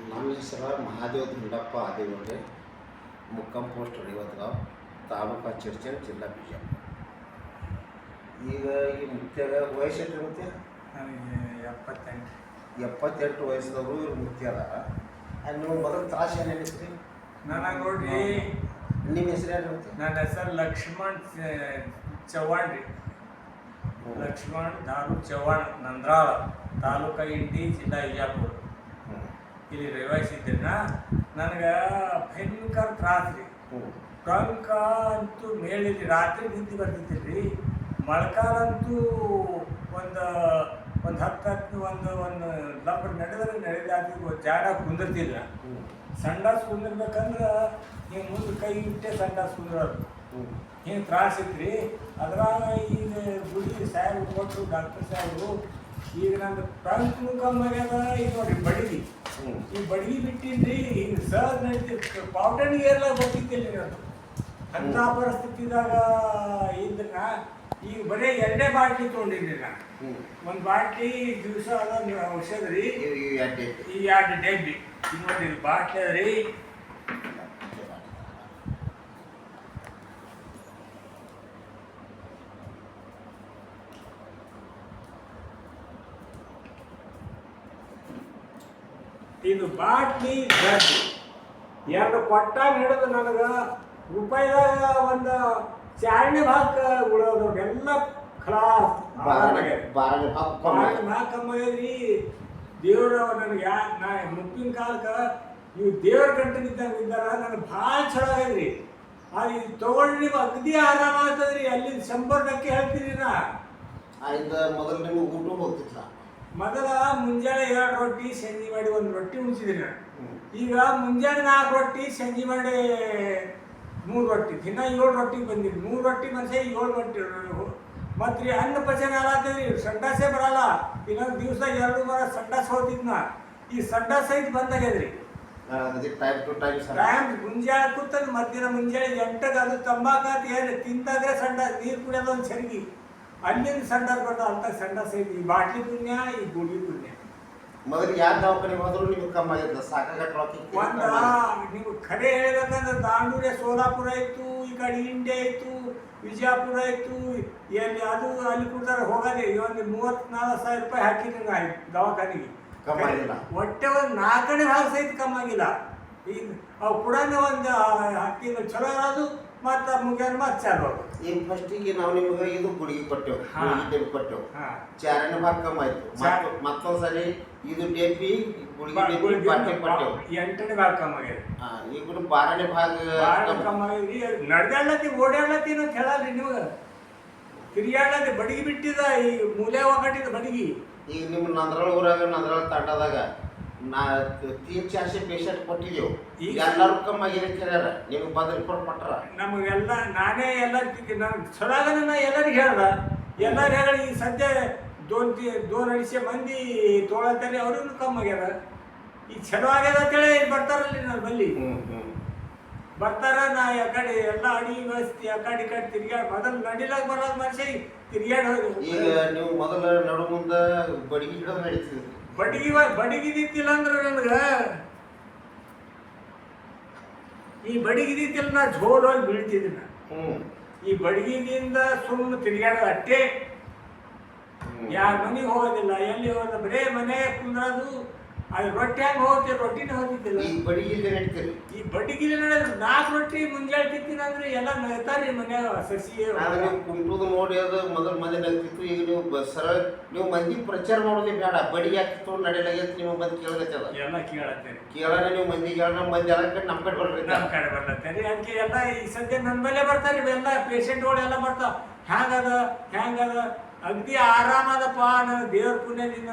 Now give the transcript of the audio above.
ನನ್ನ ಹೆಸರು ಮಹಾದೇವ ದುಂಡಪ್ಪ ಆದಿಗೊಂಡೆ, ಮುಕ್ಕಂ ಪೋಸ್ಟ್ ರೇವತ್ಗಾಂವ್, ತಾಲೂಕು ಚಿರ್ಚನ್, ಜಿಲ್ಲಾ ಬಿಜಾಪುರ. ಈಗ ಈ ಮುತ್ಯಾಗ ವಯಸ್ಸು ಎಷ್ಟು ಮುತ್ಯ? ನನಗೆ 78 ವಯಸ್ಸದವರು ಇವ್ರು ಮುತ್ಯ ಅದಾರ. ನೀವು ಮೊದಲು ತ್ರಾಸ ಏನೇನಿತ್ತು? ನನಗೆ ನೋಡ್ರಿ, ನಿಮ್ಮ ಹೆಸರು ಏನು ಮುತ್ಯ? ನನ್ನ ಹೆಸರು ಲಕ್ಷ್ಮಣ್ ಚವ್ಹಾಣ್ ರೀ. ಲಕ್ಷ್ಮಣ್ ದಾರು ಚವ್ಹಾಣ್, ನಂದ್ರಾಳ ತಾಲೂಕು ಇಂಡಿ, ಜಿಲ್ಲಾ ಬಿಜಾಪುರ. ಇಲ್ಲಿ ರೇವಾಯಿಸಿದ್ದೀನ. ನನಗೆ ಭಯಂಕರ ತ್ರಾಸ ರೀ. ಟಂಕ ಅಂತೂ ಮೇಳಿರಿ, ರಾತ್ರಿ ನಿದ್ದೆ ಬರ್ತಿದ್ದಿಲ್ಲ ರೀ. ಮಳೆಗಾಲ ಅಂತೂ ಒಂದು 10 ಒಂದು ಲಂಬರ್ ನಡೆದಾಗಿ ಜಾಗ ಕುಂದಿರ್ತಿಲ್ಲ. ಸಂಡಾಸ್ ಕುಂದಿರ್ಬೇಕಂದ್ರೆ ನೀವು ಮುಂದೆ ಕೈ ಇಟ್ಟೆ ಸಂಡಾಸ್ ಕುಂದಿರೋದು. ಹಿಂಗೆ ತ್ರಾಸ ಇದ್ರಿ. ಅದ್ರಾಗ ಈಗ ಗುಡಿ ಸಾಹೇಬ್ ಕೊಟ್ಟರು, ಡಾಕ್ಟರ್ ಸಾಹೇಬರು, ಈಗ ನಂದು ಟಂಕ್ನು ಕಮ್ಮಿ ಆಗ್ಯದ. ಈಗ ನೋಡ್ರಿ ಬಡಗಿ, ಈ ಬಡಗಿ ಬಿಟ್ಟಿನ್ರಿ. ಈಗ ಸರ್ ನಡೀತಿ ಪೌಟಣಿಗೆ ಎಲ್ಲ ಬರ್ತಿದ್ದಿಲ್ಲ ನಾನು. ಅಂಥ ಪರಿಸ್ಥಿತಿದಾಗ ಇದ್ರ ಈಗ ಬರೀ 2 ಬಾಟ್ಲಿ ತೊಗೊಂಡಿದ್ರಿ ನಾನು. ಒಂದು ಬಾಟ್ಲಿ ದಿವಸ ಅದ ಔಷಧ ರೀ. ಈ 2 ಡಬ್ಬಿ ಈಗ ನೋಡಿ ಬಾಟ್ಲಿ ಅದ ರೀ. ಇದು ಬಾಟ್ಲಿ ಡಬ್ಬಿ 2 ಕೊಟ್ಟಾಗ ಹಿಡಿದು ನನಗೆ ರೂಪಾಯಿದಾಗ ಒಂದು 4ನೇ ಭಾಗ ಉಳೋದು ಎಲ್ಲ ಖಲಾಸ್ ಕಮ್ಮಾಗ್ಯದ್ರಿ. ದೇವ್ರ ನನಗೆ ನಾ ಮುಪ್ಪಿನ ಕಾಲಕ್ಕೆ ನೀವು ದೇವ್ರ ಗಂಟನಿದ್ದಂಗೆ ಇದ್ದಾರ. ನನಗೆ ಭಾಳ ಚಲೋ ಆಗ್ಯದ್ರಿ. ಅದು ಇದು ತೊಗೊಂಡು ಅಗದಿ ಆರಾಮ ಆಗ್ತದ್ರಿ. ಅಲ್ಲಿ 100% ಹೇಳ್ತೀನಿ ನಾ. ಮೊದಲು ನಿಮ್ಗೆ ಊಟ ಹೋಗ್ತಿಲ್ಲ. ಮೊದಲ ಮುಂಜಾನೆ 2 ರೊಟ್ಟಿ, ಸಂಜೆ ಮಾಡಿ 1 ರೊಟ್ಟಿ ಉಣಿಸಿದ್ರಿ ನಾನು. ಈಗ ಮುಂಜಾನೆ 4 ರೊಟ್ಟಿ, ಸಂಜೆ ಮಾಡಿ 3 ರೊಟ್ಟಿ, ದಿನ 7 ರೊಟ್ಟಿಗೆ ಬಂದಿರಿ. 3 ರೊಟ್ಟಿ ಮನುಷ್ಯ 7 ರೊಟ್ಟಿ. ಮತ್ತು ರೀ ಅನ್ನ ಪಚನ ಹಾಳಾಗ್ತದ್ರಿ. ಸಂಡಾಸೆ ಬರಲ್ಲ. ಇನ್ನೊಂದು ದಿವಸ 2 ಬರ ಸಂಡಾಸ ಹೋಗ್ತಿದ್ನ. ಈ ಸಂಡಾಸ ಐದು ಬಂದಾಗ್ಯದ್ರಿ. ಟೈಮ್ ಮುಂಜಾನೆ ಕೂತದ, ಮಧ್ಯಾಹ್ನ ಮುಂಜಾನೆ 8ಕ್ಕೆ ಅದು ತಂಬಾಕಾತ ಏನು ತಿಂತಾದ್ರೆ ಸಂಡಾಸ, ನೀರು ಕುಡಿಯೋದು ಒಂದು ಚರ್ಗಿ, ಅಲ್ಲಿಂದ ಸಂಡಾಸ ಬರ್ತದೆ. ಅಂತ ಸಂಡಾಸ ಐತಿ. ಈ ಬಾಟ್ಲಿ ಪುಣ್ಯ, ಈ ಗುಡಿ ಪುಣ್ಯ. ಮೊದಲು ಯಾವ ದವಾಖಾನೆ ಹೋದ್ರು ನಿಮ್ಗೆ ಕಮ್ಮಿ ಆಗಿತ್ತು? ನೀವು ಖರೆ ಹೇಳ್ಬೇಕಂದ್ರೆ ದಾಂಡೂರೆ, ಸೋಲಾಪುರ ಇತ್ತು, ಈ ಕಡೆ ಇಂಡಿಯಾ ಇತ್ತು, ವಿಜಯಪುರ ಇತ್ತು. ಎಲ್ಲಿ ಅದು ಅಲ್ಲಿ ಕೊಡ್ತಾರೆ ಹೋಗೋದೇ. ಒಂದು 34,000 ರೂಪಾಯಿ ಹಾಕಿದ್ರೆ ಆಯ್ತು ದವಾಖಾನೆಗೆ. ಒಟ್ಟೆ ಒಂದು 4ನೇ ಭಾಗ ಸಹಿತ ಕಮ್ಮಾಗಿಲ್ಲ. ಈಗ ಅವು ಕೂಡ ಒಂದು 10 ತಿಂಗಳು ಚಲೋ ಇರೋದು, ಮತ್ತು ಮುಗಿಯೋದು ಮತ್ತೆ ಚಾಲು. ಈಗ ಫಸ್ಟಿಗೆ ನಾವು ನಿಮ್ಗೆ ಇದು ಗುಳಿಗೆ ಕೊಟ್ಟೆವು, ಕೊಟ್ಟೆವು. 4ನೇ ಭಾಗ ಕಮ್ಮಿ ಆಯ್ತು. ಮತ್ತೊಂದ್ಸರಿ ಇದು ಡೆಬ್ಬಿ ಗುಳಿಗೆ ಕೊಟ್ಟೆವು. 8ನೇ ಭಾಗ ಕಮ್ಮಿ ಆಗ್ಯದ. ಈಗ 12ನೇ ಭಾಗ ಕಮ್ಮಿ ಆಗ್ಯದ್ರಿ. ನಡೆದಾಡ್ಲತ್ತಿ ಓಡಾಡ್ಲತ್ತಿ ಅಂತ ಹೇಳಲ್ರಿ ನಿಮ್ಗೆ. ತಿರುಗಾಡ್ಲತ್ತಿ ಬಡಗಿ ಬಿಟ್ಟಿದ. ಈ ಮೂಲೆ ಒಗಟ್ಟಿದ ಬಡಗಿ. ಈಗ ನಿಮ್ಮ ನಂದ್ರಾಳ ಊರಾಗ, ನಂದ್ರಾಳ ತಾಂಡದಾಗ 3-4 ಪೇಷಂಟ್ ಕೊಟ್ಟಿದ್ದೆವು. ಈಗ ಎಲ್ಲರೂ ಕಮ್ಮಿ ಆಗಿರ್ತೀರ. ನಿಮ್ಗೆ ಬಂದು ರಿಪೋರ್ಟ್ ಕೊಟ್ಟಾರ. ನಮಗೆಲ್ಲ ನಾನೇ ಎಲ್ಲರಿಗೆ ನನಗೆ ಚಲಾಗನ ನಾ ಎಲ್ಲರಿಗೆ ಹೇಳ್ದ. ಎಲ್ಲರೂ ಹೇಳಿ ಈಗ ಸದ್ಯ 2-2.5 ಮಂದಿ ತೊಗೊಳತ್ತಾರೆ. ಅವ್ರಿಗೂ ಕಮ್ಮಿ ಆಗ್ಯದ. ಈಗ ಚಲೋ ಆಗ್ಯದ ಅಂತೇಳಿ ಬರ್ತಾರಲ್ಲಿ ನನ್ನ ಬಲ್ಲಿ ಬರ್ತಾರ. ನಾ ಕಡೆ ಎಲ್ಲ ಅಡಿಗೆ ವ್ಯವಸ್ಥೆ ಆ ಕಡೆ ಈ ಕಡೆ ತಿರ್ಗಾಡಿ ಮೊದಲು ನಡಿಲಾಗ ಬರೋದು ಮನುಷ್ಯ ತಿರ್ಗಾಡಿ ಹೋಗಿ. ಈಗ ನೀವು ಮೊದಲು ನಡು ಮುಂದೆ ಬಡಗಿ ಹಿಡಿದು ನಡೀತಿದ್ರಿ. ಬಡಗಿದಿತ್ತಿಲ್ಲ ಅಂದ್ರೆ ನನಗೆ ಈ ಬಡಗಿದಿತ್ತಿಲ್ಲ, ನಾ ಜೋರ್ ಹೋಗಿ ಬೀಳ್ತಿದ್ದೆ. ಈ ಬಡಗಿದಿಂದ ಸುಮ್ಮನೆ ತಿರುಗಾಡೋದು ಅಟ್ಟೆ. ಯಾರ ಮನೆಗೆ ಹೋಗೋದಿಲ್ಲ, ಎಲ್ಲಿ ಹೋಗೋದ, ಬರೇ ಮನೆ ಕುಂದ್ರದು. ಅದು ರೊಟ್ಟಿ ಹಂಗೆ ಹೋಗ್ತೀವಿ, ರೊಟ್ಟಿನೇ ಹೋಗ್ತಿದ್ದಿಲ್ಲ. ಈ ಬಡಗಿಲಿ ನಡೀತೀರಿ. ಈ ಬಡಗಿಲಿ ನಡೆದ್ರೆ 4 ರೊಟ್ಟಿ ಮುಂಜಾನೆ ತಿಂತೀನಿ ಅಂದ್ರೆ ಎಲ್ಲ ನಗ್ತಾರೆ ಮನ್ಯಾಗ. ಸಸಿ ಕುಂಟುದು ನೋಡಿ ಅದು ಮೊದಲು ಮಂದಿ ನಗ್ತಿತ್ತು. ಈಗ ನೀವು ಸರಳ ನೀವು ಮಂದಿ ಪ್ರಚಾರ ಮಾಡೋದೇ ಬೇಡ. ಬಡಿಗೆ ಆಗ್ತಿತ್ತು ನಡೆಯಲಾಗೈತಿ. ನೀವು ಬಂದು ಕೇಳಗತ್ತದ ಎಲ್ಲ ಕೇಳತ್ತೇನೆ. ಕೇಳೋಣ ನೀವು ಮಂದಿ ಕೇಳೋಣ. ಮಂದಿ ಎಲ್ಲ ಕಡೆ ನಮ್ಮ ಕಡೆ ಬರ್ಬೇಕು. ನಮ್ಮ ಕಡೆ ಬರ್ಲತ್ತೇನೆ. ಅದಕ್ಕೆ ಎಲ್ಲ ಈ ಸದ್ಯ ನನ್ನ ಮೇಲೆ ಬರ್ತಾರೆ. ಇವೆಲ್ಲ ಪೇಷಂಟ್ಗಳು ಎಲ್ಲ ಬರ್ತಾವ. ಹ್ಯಾಂಗದ ಅಗದಿ ಆರಾಮದಪ್ಪ. ನನ್ನ ದೇವ್ರ ಪುಣ್ಯದಿಂದ